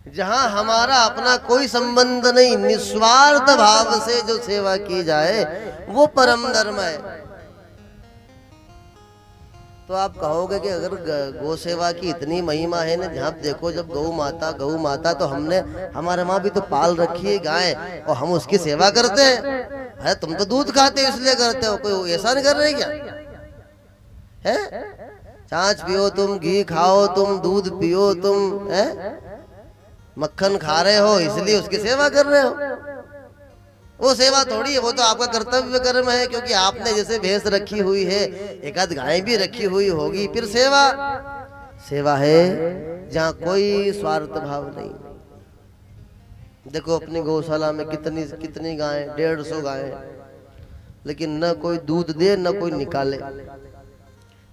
जहां हमारा अपना कोई संबंध नहीं, निस्वार्थ भाव से जो सेवा की जाए वो परम धर्म है। तो आप कहोगे कि अगर गौ सेवा की इतनी महिमा है ना, जहाँ देखो जब गौ माता तो हमने हमारे वहां भी तो पाल रखी है गाय, और हम उसकी सेवा करते हैं। अरे तुम तो दूध खाते हो इसलिए करते हो, कोई ऐसा नहीं कर रहे क्या है? छाछ पियो तुम, घी खाओ तुम, दूध पियो तुम, है मक्खन खा रहे हो इसलिए उसकी सेवा कर रहे हो। वो सेवा थोड़ी है, वो तो आपका कर्तव्य कर्म है, क्योंकि आपने जैसे भैंस रखी हुई है, एक आध गाय भी रखी हुई होगी, फिर सेवा सेवा है जहाँ कोई स्वार्थ भाव नहीं। देखो अपनी गौशाला में कितनी कितनी गाय, 150 गाय, लेकिन न कोई दूध दे न कोई निकाले।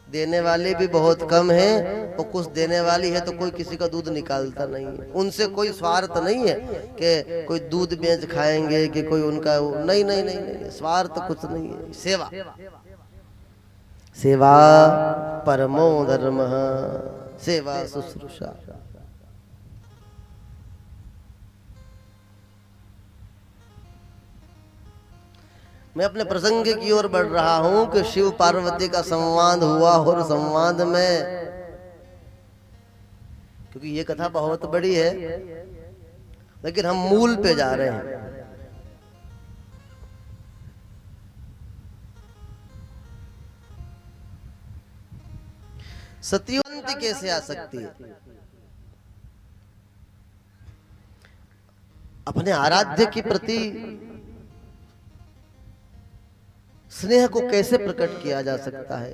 देने वाले भी बहुत कम है, और कुछ देने वाली है तो कोई किसी का दूध निकालता नहीं है। उनसे कोई स्वार्थ नहीं है कि कोई दूध बेच खाएंगे कि कोई उनका नहीं, नहीं नहीं नहीं, स्वार्थ कुछ नहीं है। सेवा सेवा परमो धर्म, सेवा शुश्रूषा। मैं अपने प्रसंग की ओर बढ़ रहा हूं कि शिव पार्वती का संवाद हुआ, और संवाद में, क्योंकि ये कथा बहुत बड़ी है, लेकिन हम मूल पे जा रहे हैं। सत्यवंती कैसे आ सकती है? अपने आराध्य के प्रति स्नेह को कैसे प्रकट किया जा सकता है?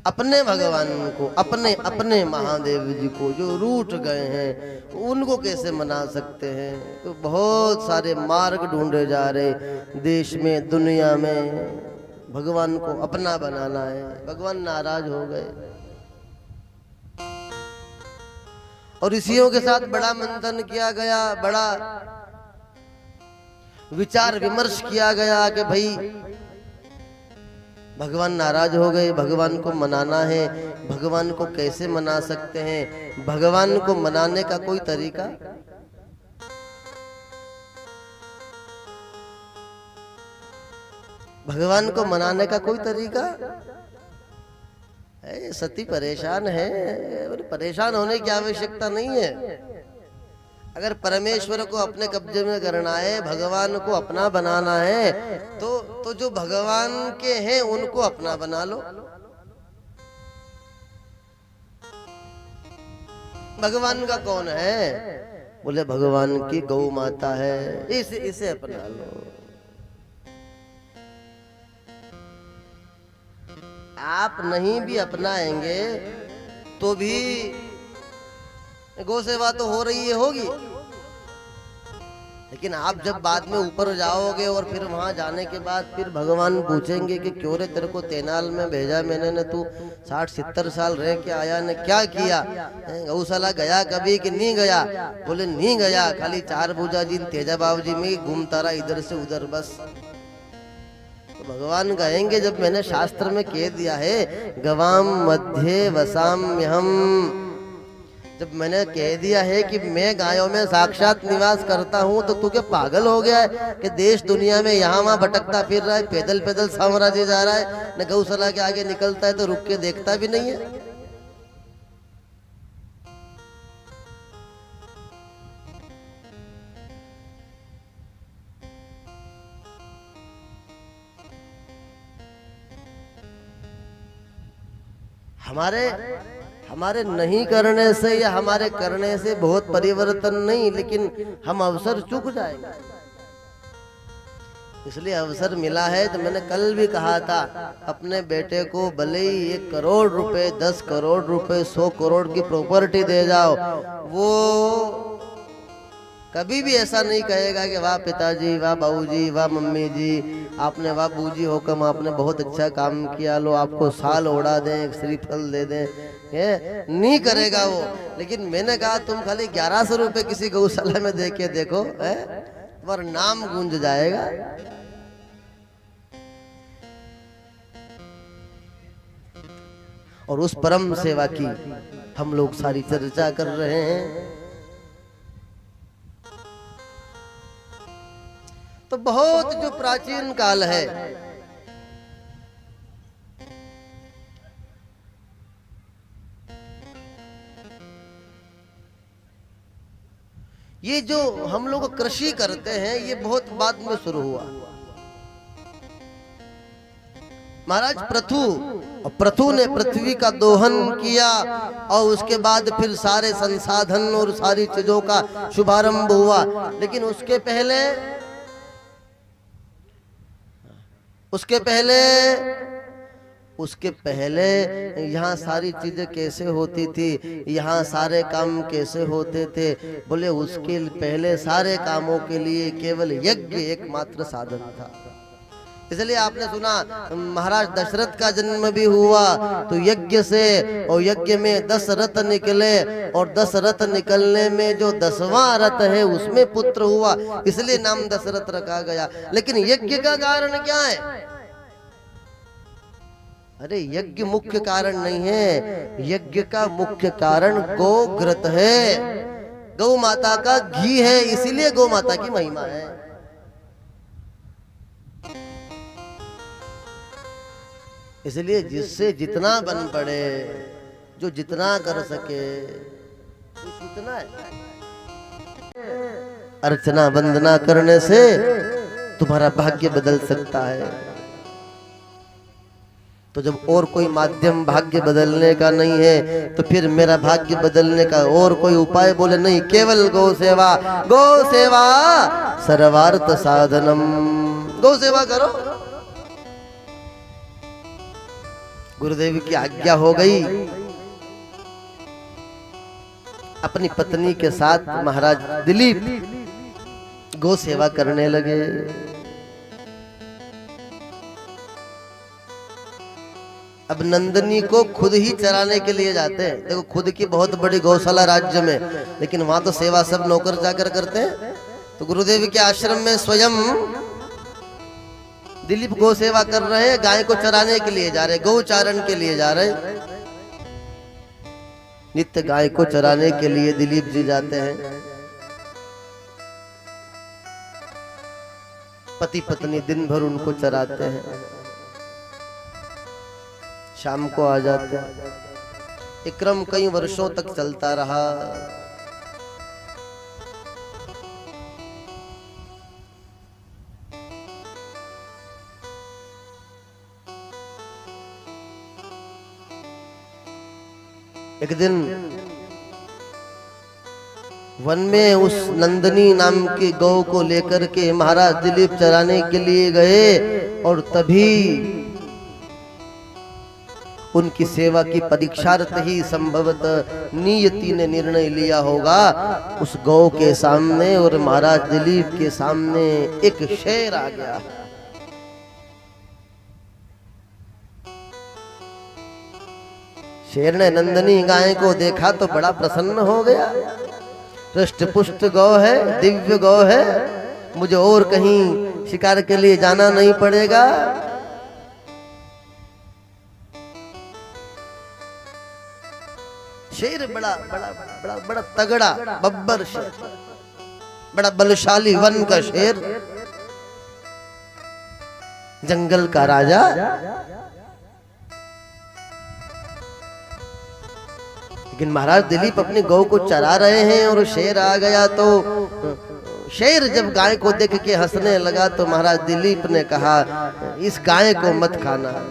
अपने भगवान को, अपने अपने महादेव जी को जो रूठ गए हैं, उनको कैसे मना सकते हैं? तो बहुत सारे मार्ग ढूंढे जा रहे देश में, दुनिया में। भगवान को अपना बनाना है, भगवान नाराज हो गए, और ऋषियों के साथ बड़ा मंथन किया गया, बड़ा विचार विमर्श किया गया कि भाई भगवान नाराज हो गए, भगवान को मनाना है, भगवान को कैसे मना सकते हैं? भगवान को मनाने का कोई तरीका? भगवान को मनाने का कोई तरीका? सती परेशान है, परेशान होने की आवश्यकता नहीं है। अगर परमेश्वर को अपने कब्जे में करना है, भगवान को अपना बनाना है, तो जो भगवान के हैं उनको अपना बना लो। भगवान का कौन है? बोले भगवान की गौ माता है, इसे अपना लो। आप नहीं भी अपनाएंगे तो भी गौ सेवा तो हो रही है, होगी, लेकिन आप जब बाद में ऊपर जाओगे और फिर वहां जाने के बाद फिर भगवान पूछेंगे कि क्यों रे तेरे को तेनाल में भेजा मैंने, ने तू 60-70 साल रह के आया, ने क्या किया? गौशाला गया कभी कि नहीं गया? बोले नहीं गया, खाली 4 भुजा जी तेजा बाबू जी में घूमता रहा इधर से उधर बस। तो भगवान कहेंगे जब मैंने शास्त्र में कह दिया है गवाम मध्य वसाम्यहम, जब मैंने कह दिया है कि मैं गायों में साक्षात निवास करता हूं, तो तू क्या पागल हो गया है कि देश दुनिया में यहाँ वहां भटकता फिर रहा है, पैदल पैदल साम्राज्य जा रहा है, न गौशाला के आगे निकलता है तो रुक के देखता भी नहीं है। हमारे नहीं करने से या हमारे करने से बहुत परिवर्तन नहीं, लेकिन हम अवसर चूक जाएंगे। इसलिए अवसर मिला है, तो मैंने कल भी कहा था, अपने बेटे को भले ही 1 करोड़ रुपए, 10 करोड़ रुपए, 100 करोड़ की प्रॉपर्टी दे जाओ, वो कभी भी ऐसा नहीं कहेगा कि वाह पिताजी, वाह बाबूजी, वाह मम्मी जी, आपने, वाह बूजी हुक्म, आपने बहुत अच्छा काम किया, लो आपको साल उड़ा दें, श्रीफल दे दें, नहीं करेगा वो। लेकिन मैंने कहा तुम खाली 1100 रुपए किसी गौशाला में दे के देखो, तुम्हारा नाम गूंज जाएगा। और उस परम सेवा की हम लोग सारी चर्चा कर रहे हैं। तो बहुत जो प्राचीन काल है, ये जो हम लोग कृषि करते हैं ये बहुत बाद में शुरू हुआ। महाराज पृथु ने पृथ्वी का दोहन किया और उसके बाद फिर सारे संसाधन और सारी चीजों का शुभारंभ हुआ। लेकिन उसके पहले यहाँ सारी चीजें कैसे होती थी, यहाँ सारे काम कैसे होते थे? बोले उसके पहले सारे कामों के लिए केवल यज्ञ एकमात्र साधन था। इसलिए आपने सुना महाराज दशरथ का जन्म भी हुआ तो यज्ञ से, और यज्ञ में 10 रथ निकले, और 10 रथ निकलने में जो 10वां रथ है उसमें पुत्र हुआ, इसलिए नाम दशरथ रखा गया। लेकिन यज्ञ का कारण क्या है? अरे यज्ञ मुख्य कारण नहीं है, यज्ञ का मुख्य कारण गोघृत है, गौ माता का घी है, इसीलिए गौ माता की महिमा है। इसलिए जिससे जितना बन पड़े, जो जितना कर सके उतना है। अर्चना वंदना करने से तुम्हारा भाग्य बदल सकता है। तो जब और कोई माध्यम भाग्य बदलने का नहीं है तो फिर मेरा भाग्य बदलने का और कोई उपाय बोले नहीं, केवल गौ सेवा। गौ सेवा सर्वार्थ साधनम। गौ सेवा करो। गुरुदेव की आज्ञा हो गई। अपनी पत्नी के साथ महाराज दिलीप गौ सेवा करने लगे। अब नंदनी को खुद ही चराने के लिए जाते हैं। देखो खुद की बहुत बड़ी गौशाला राज्य में, लेकिन वहां तो सेवा सब नौकर जाकर करते हैं। तो गुरुदेव के आश्रम में स्वयं दिलीप गौ सेवा कर रहे हैं, गाय को चराने के लिए जा रहे, गौचारण के लिए जा रहे। नित्य गाय को चराने के लिए दिलीप जी जाते हैं। पति पत्नी दिन भर उनको चराते हैं, शाम को आ जाते हैं। ये क्रम कई वर्षों तक चलता रहा। एक दिन वन में उस नंदनी नाम की गौ को लेकर के महाराज दिलीप चराने के लिए गए, और तभी उनकी सेवा की परीक्षार्थ ही संभवतः नियति ने निर्णय लिया होगा। उस गौ के सामने और महाराज दिलीप के सामने एक शेर आ गया। शेर ने नंदनी गाय को देखा तो बड़ा प्रसन्न हो गया। हृष्ट पुष्ट गौ है, दिव्य गौ है, मुझे और कहीं शिकार के लिए जाना नहीं पड़ेगा। शेर बड़ा बड़ा बड़ा बड़ा तगड़ा बब्बर शेर, बड़ा बलशाली वन का शेर, जंगल का राजा। लेकिन महाराज दिलीप अपनी गौ को चरा रहे हैं और शेर आ गया। तो शेर जब गाय को देख के हंसने लगा तो महाराज दिलीप ने कहा, इस गाय को मत खाना,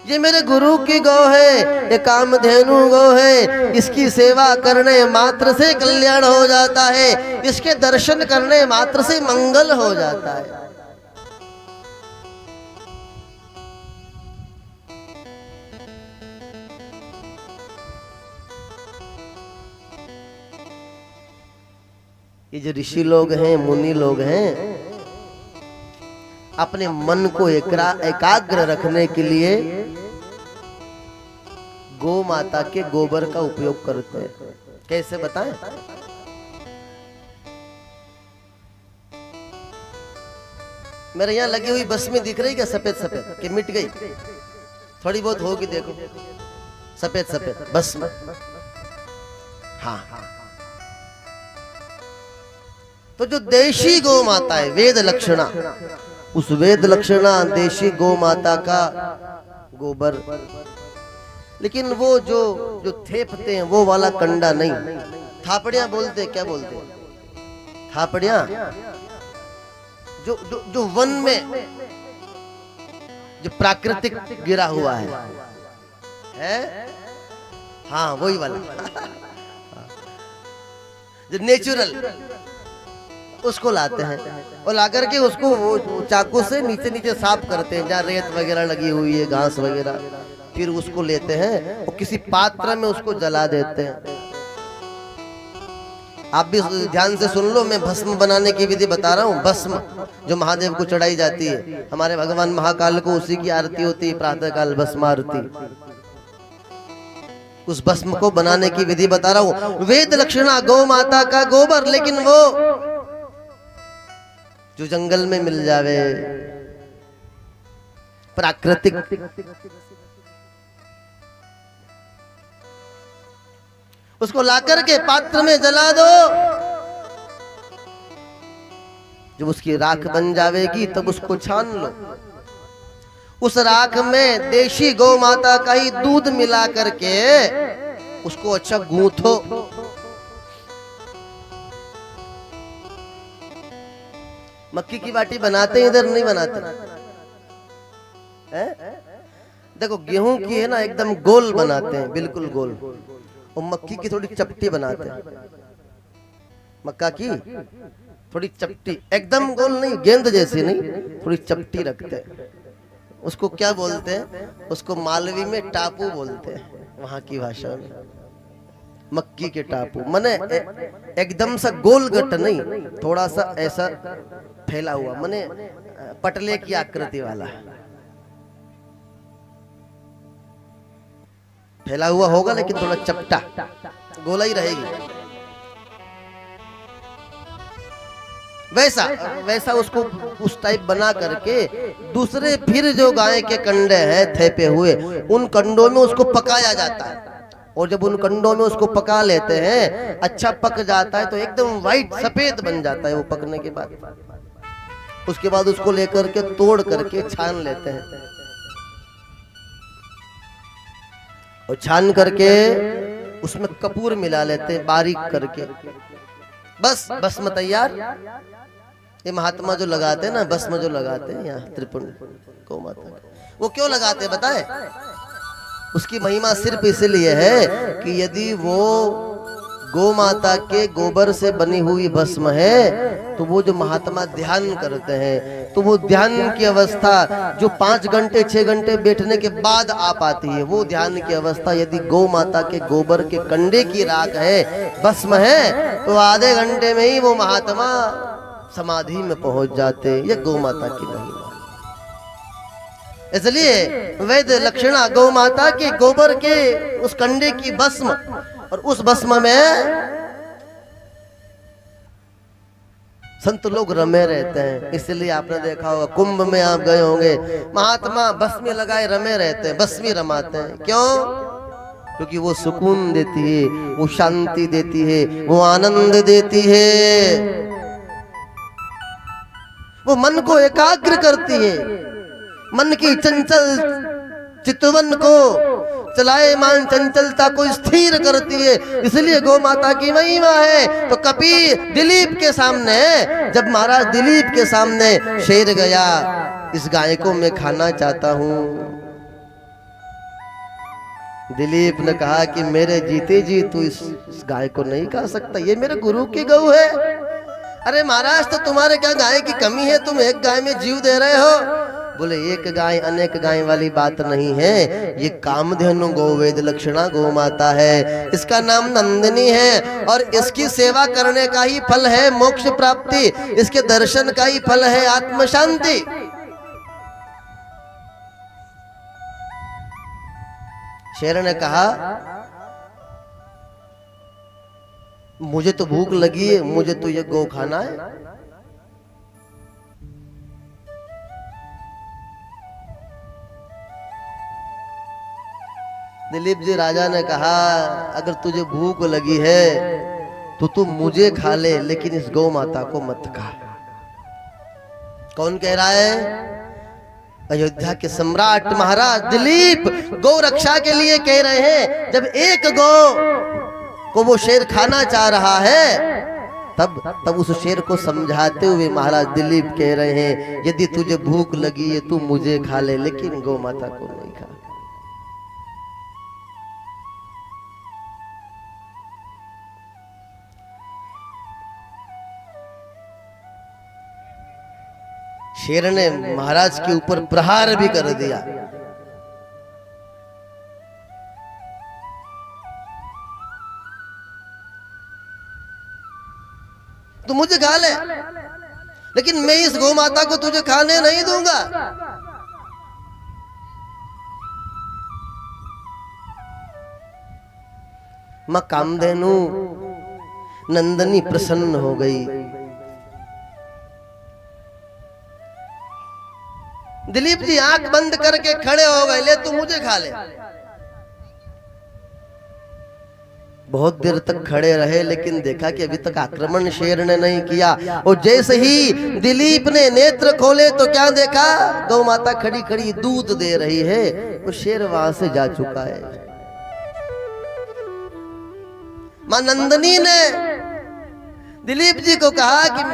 ये मेरे गुरु की गौ है, ये कामधेनु गौ है, इसकी सेवा करने मात्र से कल्याण हो जाता है, इसके दर्शन करने मात्र से मंगल हो जाता है। ये जो ऋषि लोग हैं, मुनि लोग हैं, अपने मन को एकाग्र रखने के लिए गौ माता के गोबर का उपयोग करते हैं। कैसे बताएं? मेरे यहाँ लगी हुई बस में दिख रही क्या सफेद सफेद कि मिट गई? थोड़ी बहुत होगी, देखो सफेद सफेद भस्म। हाँ, तो जो देशी गौ माता है वेद लक्षणा, उस वेद लक्षणा देशी गौ माता का गोबर, लेकिन वो जो जो थेपते हैं वो वाला कंडा नहीं, थापड़ियां बोलते, क्या बोलते हैं थापड़ियां, जो जो जो वन में जो प्राकृतिक गिरा हुआ है? हाँ वही वाला जो नेचुरल, उसको लाते हैं और लाकर के उसको चाकू से नीचे नीचे साफ करते हैं जहाँ रेत वगैरह लगी हुई है, घास वगैरह, फिर उसको लेते हैं और किसी पात्र में उसको जला देते हैं। आप भी ध्यान से सुन लो, मैं भस्म बनाने की विधि बता रहा हूँ। भस्म जो महादेव को चढ़ाई जाती है, हमारे भगवान महाकाल को उसी की आरती होती है, प्रातः काल भस्म आरती। उस भस्म को बनाने की विधि बता रहा हूँ। वेद लक्षणा गौ माता का गोबर, लेकिन वो जो जंगल में मिल जावे, प्राकृतिक, उसको लाकर के पात्र में जला दो, जब उसकी राख बन जावेगी तब उसको छान लो। उस राख में देशी गौ माता का ही दूध मिला करके उसको अच्छा गूंथो। मक्की की बाटी बनाते हैं, इधर नहीं बनाते हैं? देखो गेहूं की है ना एकदम गोल बनाते हैं, बिल्कुल गोल, और मक्की की थोड़ी चपटी बनाते हैं। मक्का की थोड़ी चपटी, एकदम गोल नहीं, गेंद जैसी नहीं, थोड़ी चपटी रखते हैं। उसको क्या बोलते हैं? उसको मालवी में टापू बोलते हैं, वहां की भाषा में मक्की के टापू। मने एकदम सा गोल गट नहीं, थोड़ा सा ऐसा फैला हुआ, मने पटले की आकृति वाला फैला हुआ होगा, लेकिन थोड़ा चपटा, गोला ही रहेगी। वैसा वैसा उसको उस टाइप बना करके दूसरे फिर जो गाय के कंडे हैं थेपे हुए, उन कंडों में उसको पकाया जाता है। और जब उन कंडों में उसको पका लेते हैं, अच्छा पक जाता है तो एकदम वाइट सफेद बन जाता है वो पकने के बाद। उसके बाद उसको लेकर के तोड़ करके छान लेते हैं, और छान करके उसमें कपूर मिला लेते हैं बारीक करके, बस भस्म तैयार। ये महात्मा जो लगाते हैं ना, भस्म जो लगाते हैं यहाँ त्रिपुंड गौ माता, वो क्यों लगाते हैं बताए? उसकी महिमा सिर्फ इसलिए है कि यदि वो गौ माता के गोबर से बनी हुई भस्म है तो वो जो महात्मा ध्यान करते हैं, तो वो ध्यान की अवस्था जो 5 घंटे 6 घंटे बैठने के बाद आ पाती है, वो ध्यान की अवस्था यदि गौ माता के गोबर के कंडे की राख है, भस्म है, तो आधे घंटे में ही वो महात्मा समाधि में पहुंच जाते। ये गौ माता की महिमा। इसलिए वेद लक्षणा गौ माता के गोबर के उस कंडे की भस्म, और उस भस्म में संत लोग रमे रहते हैं। इसलिए आपने देखा होगा कुंभ में आप गए होंगे, महात्मा भस्मी लगाए रमे रहते हैं, भस्मी रमाते हैं। क्यों? क्योंकि वो सुकून देती है, वो शांति देती है, वो आनंद देती है, वो मन को एकाग्र करती है, मन की चंचल चितवन को, चलायमान चंचलता को स्थिर करती है। इसलिए गौ माता की महिमा है। तो कपि दिलीप के सामने, जब महाराज दिलीप के सामने शेर गया, इस गाय को मैं खाना चाहता हूं, दिलीप ने कहा कि मेरे जीते जी तू इस गाय को नहीं खा सकता, ये मेरे गुरु की गौ है। अरे महाराज तो तुम्हारे क्या गाय की कमी है, तुम एक गाय में जीव दे रहे हो। बोले एक गाय अनेक गाय वाली बात नहीं है, ये कामधेनु गोवेद लक्षणा गौ माता है, इसका नाम नंदिनी है, और इसकी सेवा करने का ही फल है मोक्ष प्राप्ति, इसके दर्शन का ही फल है आत्म शांति। शेर ने कहा मुझे तो भूख लगी है, मुझे तो ये गौ खाना है। दिलीप जी राजा ने कहा अगर तुझे भूख लगी है तो तू मुझे खा ले, लेकिन इस गौ माता को मत खा। कौन कह रहा है? अयोध्या के सम्राट महाराज दिलीप गौ रक्षा के लिए कह रहे हैं। जब एक गौ को वो शेर खाना चाह रहा है, तब उस शेर को समझाते हुए महाराज दिलीप कह रहे हैं यदि तुझे भूख लगी है तू मुझे खा ले, लेकिन गौ माता को नहीं खा। शेर ने महाराज के ऊपर प्रहार भी कर दिया। तू मुझे खा ले, लेकिन मैं इस गौ माता को तुझे खाने नहीं दूंगा। मां कामधेनु नंदनी प्रसन्न हो गई। दिलीप जी आंख बंद करके खड़े हो गए, ले तू मुझे खा ले। बहुत देर तक खड़े रहे, लेकिन देखा कि अभी तक आक्रमण शेर ने नहीं किया। और जैसे ही दिलीप ने नेत्र खोले तो क्या देखा? गौ माता खड़ी खड़ी दूध दे रही है। वो शेर वहां से जा चुका है। मां नंदनी ने दिलीप जी को कहा कि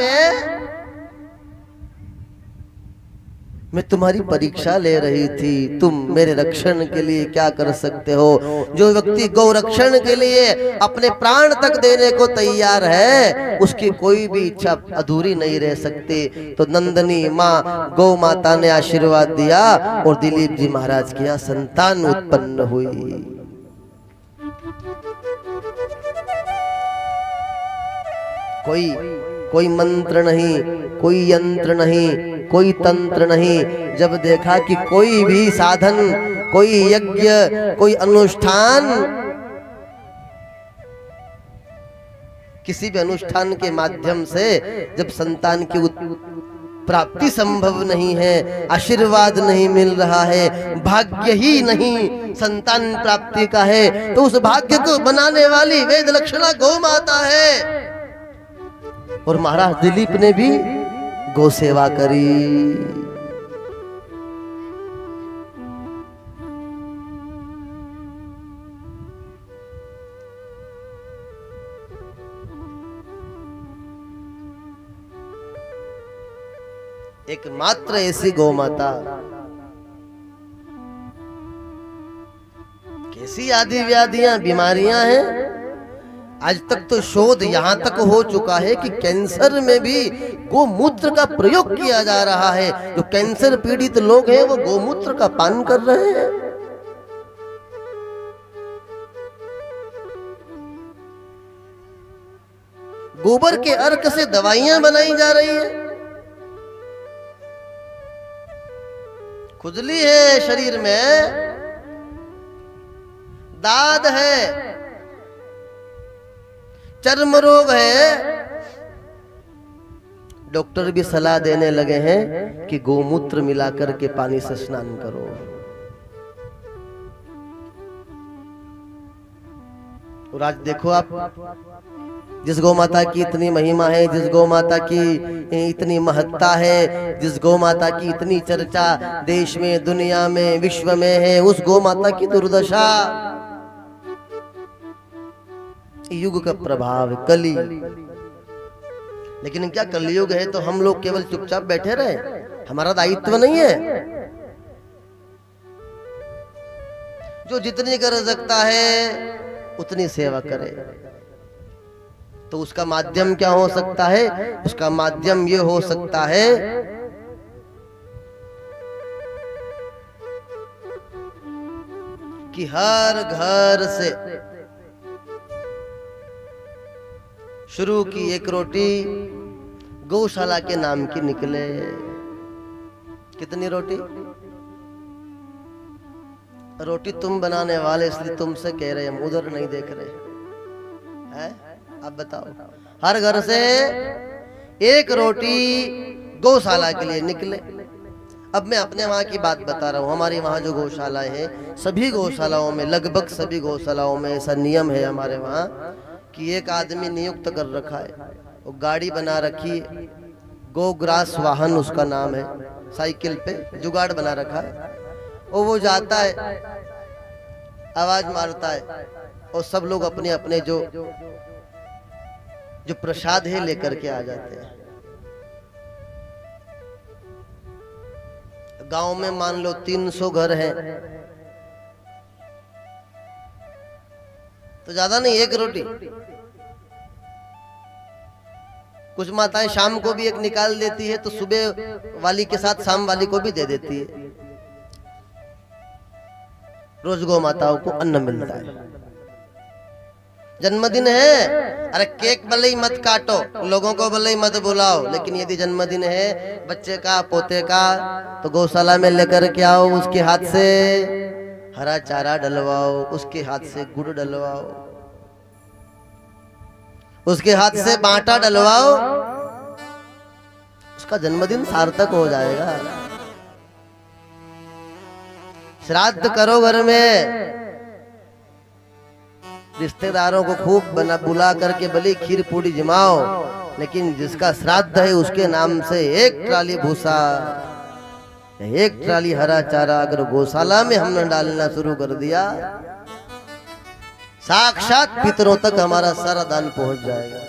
मैं तुम्हारी परीक्षा ले रही थी, तुम मेरे रक्षण के लिए क्या कर सकते हो। जो व्यक्ति गौ रक्षण के लिए अपने प्राण तक देने को तैयार है, उसकी कोई भी इच्छा अधूरी नहीं रह सकती। तो नंदनी माँ गौ माता ने आशीर्वाद दिया और दिलीप जी महाराज के यहाँ संतान उत्पन्न हुई। कोई मंत्र नहीं, कोई यंत्र नहीं, कोई तंत्र नहीं। जब देखा कि कोई भी साधन, कोई यज्ञ, कोई अनुष्ठान, किसी भी अनुष्ठान के माध्यम से जब संतान की प्राप्ति संभव नहीं है, आशीर्वाद नहीं मिल रहा है, भाग्य ही नहीं संतान प्राप्ति का है, तो उस भाग्य को बनाने वाली वेद लक्षणा गौ माता है। और महाराज दिलीप ने भी गौ सेवा करी। एकमात्र ऐसी गौ माता, कैसी आदि व्याधियां बीमारियां हैं। आज तक तो शोध यहां तक हो चुका है कि कैंसर में भी गोमूत्र का प्रयोग किया जा रहा है। जो कैंसर पीड़ित लोग हैं वो गोमूत्र का पान कर रहे हैं। गोबर के अर्क से दवाइयां बनाई जा रही है। खुजली है शरीर में, दाद है, चर्म रोग है, डॉक्टर भी सलाह देने लगे हैं कि गोमूत्र मिलाकर के पानी से स्नान करो। और आज देखो आप, जिस गौ माता की इतनी महिमा है, जिस गौ माता की इतनी महत्ता है, जिस गौ माता की इतनी चर्चा देश में, दुनिया में, विश्व में है, उस गौ माता की दुर्दशा, युग का प्रभाव, कली। लेकिन क्या कलयुग है तो हम लोग केवल चुपचाप बैठे रहे? हमारा दायित्व नहीं है? जो जितनी कर सकता है उतनी सेवा करे। तो उसका माध्यम क्या हो सकता है? उसका माध्यम ये हो सकता है कि हर घर से शुरू की एक रोटी गौशाला के नाम की निकले। कितनी रोटी? रोटी तुम बनाने वाले, इसलिए तुमसे कह रहे, हम उधर नहीं देख रहे हैं। अब बताओ, हर घर से एक रोटी गौशाला के लिए निकले। अब मैं अपने वहाँ की बात बता रहा हूँ। हमारे वहाँ जो गौशालाएं हैं, सभी गौशालाओं में, लगभग सभी गौशालाओं में ऐसा नियम है हमारे वहाँ कि एक आदमी नियुक्त कर रखा है, वो गाड़ी बना रखी है, गोग्रास वाहन उसका नाम है, साइकिल पे जुगाड़ बना रखा है, और वो जाता है, आवाज मारता है, और सब लोग अपने अपने जो प्रसाद है लेकर के आ जाते हैं। गांव में मान लो 300 घर हैं, तो ज्यादा नहीं, एक रोटी। कुछ माताएं शाम को भी एक निकाल देती है, तो सुबह वाली के साथ शाम वाली को भी दे देती है। रोज गौ माताओं को अन्न मिलता है। जन्मदिन है, अरे केक भले ही मत काटो, लोगों को भले ही मत बुलाओ, लेकिन यदि जन्मदिन है बच्चे का, पोते का, तो गौशाला में लेकर के आओ, उसके हाथ से हरा चारा डलवाओ, उसके हाथ से गुड़ डलवाओ, उसके हाथ से बाटा डलवाओ, उसका जन्मदिन सार्थक हो जाएगा। श्राद्ध करो घर में, रिश्तेदारों को खूब बुला करके भले खीर पूड़ी जमाओ, लेकिन जिसका श्राद्ध है उसके नाम से एक ट्राली भूसा, एक ट्राली हरा चारा अगर गौशाला में हमने डालना शुरू कर दिया, साक्षात पितरों तक हमारा सारा दान पहुंच जाएगा।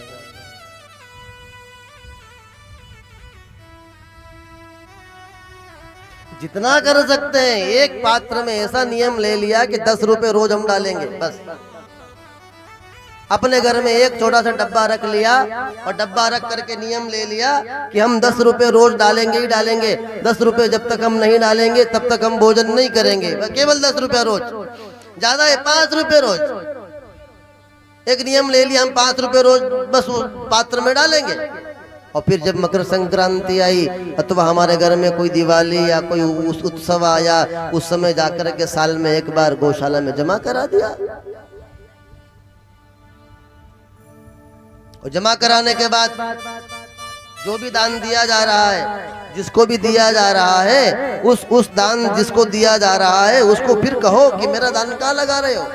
जितना कर सकते हैं, एक पात्र में ऐसा नियम ले लिया कि 10 रुपए रोज हम डालेंगे, बस। अपने घर में एक छोटा सा डब्बा रख लिया, और डब्बा रख करके नियम ले लिया कि हम 10 रुपए रोज डालेंगे ही डालेंगे। 10 रुपए जब तक हम नहीं डालेंगे तब तक हम भोजन नहीं करेंगे, केवल 10 रुपए रोज, ज्यादा है 5 रुपए रोज। एक नियम ले लिया, हम 5 रुपए रोज बस पात्र में डालेंगे। और फिर जब मकर संक्रांति आई अथवा हमारे घर में कोई दिवाली या कोई उत्सव आया, उस समय जाकर के साल में एक बार गौशाला में जमा करा दिया। और जमा कराने के बाद जो भी दान दिया जा रहा है, जिसको भी दिया जा रहा है, उस दान जिसको दिया जा रहा है उसको फिर कहो कि मेरा दान कहाँ लगा रहे हो,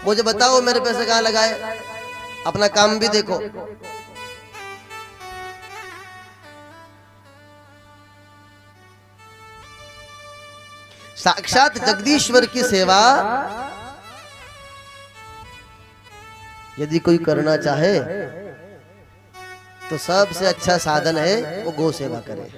मुझे बताओ मेरे पैसे कहाँ लगाए, अपना काम भी देखो। साक्षात जगदीश्वर की सेवा यदि कोई करना चाहे तो सबसे अच्छा साधन है वो गौ सेवा करे।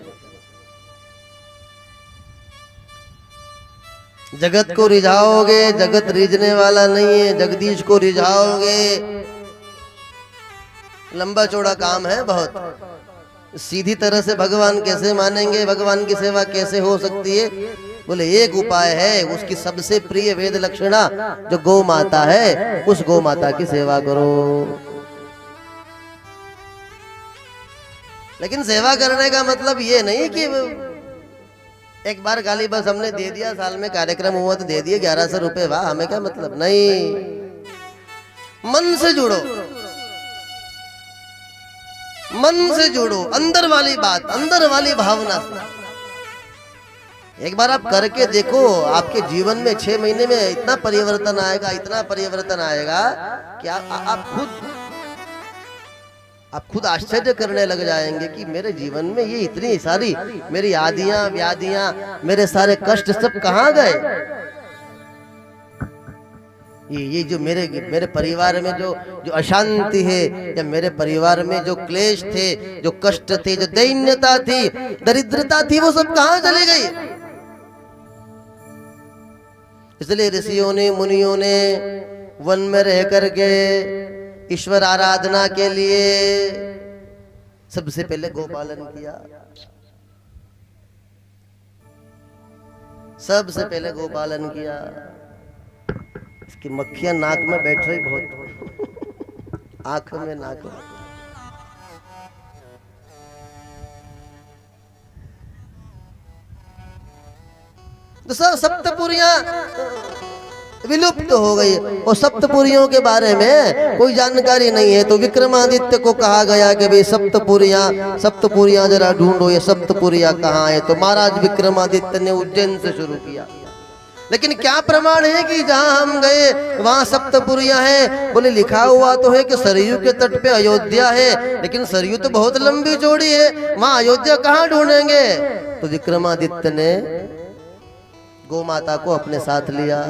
जगत को रिझाओगे, जगत रिझने वाला नहीं है, जगदीश को रिझाओगे, लंबा चौड़ा काम है बहुत। सीधी तरह से भगवान कैसे मानेंगे, भगवान की सेवा कैसे हो सकती है? बोले एक उपाय है, उसकी सबसे प्रिय वेद लक्षणा जो गौ माता है, उस गौ माता की सेवा करो। लेकिन सेवा करने का मतलब ये नहीं कि एक बार गाली बस हमने दे दिया, साल में कार्यक्रम हुआ तो दे दिए 1100 रुपए, वाह हमें क्या मतलब, नहीं। मन से जुड़ो, मन से जुड़ो, अंदर वाली बात, अंदर वाली भावना से। एक बार आप करके देखो, आपके जीवन में 6 महीने में इतना परिवर्तन आएगा, इतना परिवर्तन आएगा कि आप खुद आश्चर्य करने लग जाएंगे कि मेरे जीवन में ये इतनी सारी मेरी आदियां व्याधियां, मेरे सारे कष्ट सब कहाँ गए। ये जो मेरे परिवार में जो अशांति है, या मेरे परिवार में जो क्लेश थे, जो कष्ट थे, जो दैन्यता थी, दरिद्रता थी, वो सब कहाँ चली गई। इसलिए ऋषियों ने, मुनियों ने वन में रह करके ईश्वर आराधना के लिए सबसे पहले गोपालन किया, सबसे पहले गोपालन किया। इसकी मक्खियां नाक में बैठ रही बहुत, आंख में, नाक में। तो सब सप्तपुरियां विलुप्त हो गई। और सप्तपुरियों के बारे में कोई जानकारी नहीं है, तो विक्रमादित्य को कहा गया कि भाई सप्तपुरियां जरा ढूंढो, ये सप्तपुरियां कहाँ है। तो महाराज विक्रमादित्य ने उज्जैन से शुरू किया। लेकिन क्या प्रमाण है कि जहां हम गए वहां सप्तपुरियां हैं? बोले लिखा हुआ तो है कि सरयू के तट पे अयोध्या है, लेकिन सरयू तो बहुत लंबी चौड़ी है, वहां अयोध्या कहाँ ढूंढेंगे? तो विक्रमादित्य ने गौ माता को अपने साथ लिया।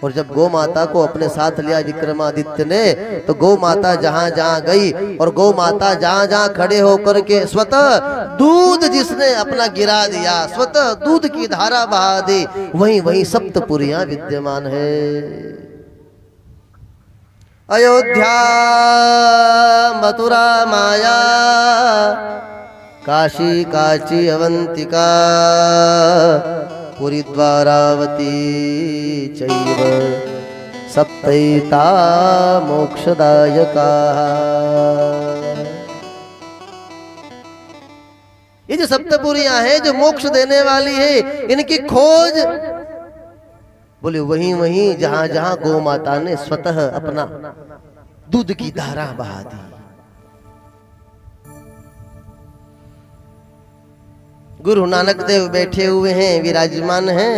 और जब गौ माता को अपने साथ लिया विक्रमादित्य ने, तो गौ माता जहां जहां गई और गौ माता जहां जहां खड़े होकर के स्वतः दूध जिसने अपना गिरा दिया, स्वतः दूध की धारा बहा दी, वहीं वहीं सप्तपुरियां विद्यमान है। अयोध्या, मथुरा, माया, काशी, काची, अवंतिका, पुरी, द्वारावती चैव सप्तैता मोक्षदायका। ये जो सप्तपुरियां हैं जो मोक्ष देने वाली है, इनकी खोज बोले वहीं वहीं जहां जहां गौ माता ने स्वतः अपना दूध की धारा बहा दी। गुरु नानक देव बैठे हुए हैं, विराजमान हैं।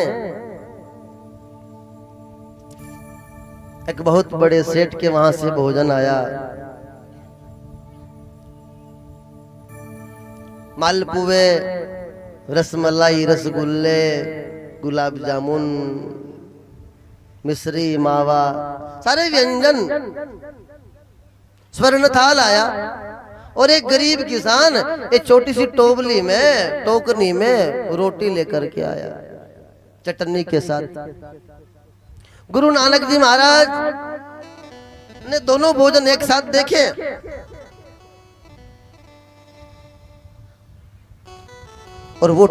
एक बहुत बड़े सेठ के वहां से भोजन आया। मालपुए, रसमलाई, रसगुल्ले, गुलाब जामुन, मिश्री, मावा, सारे व्यंजन स्वर्ण थाल आया। और एक गरीब किसान एक छोटी सी टोबली में, टोकनी में रोटी लेकर के आया चटनी के साथ। गुरु नानक जी महाराज ने दोनों भोजन एक साथ देखे और वो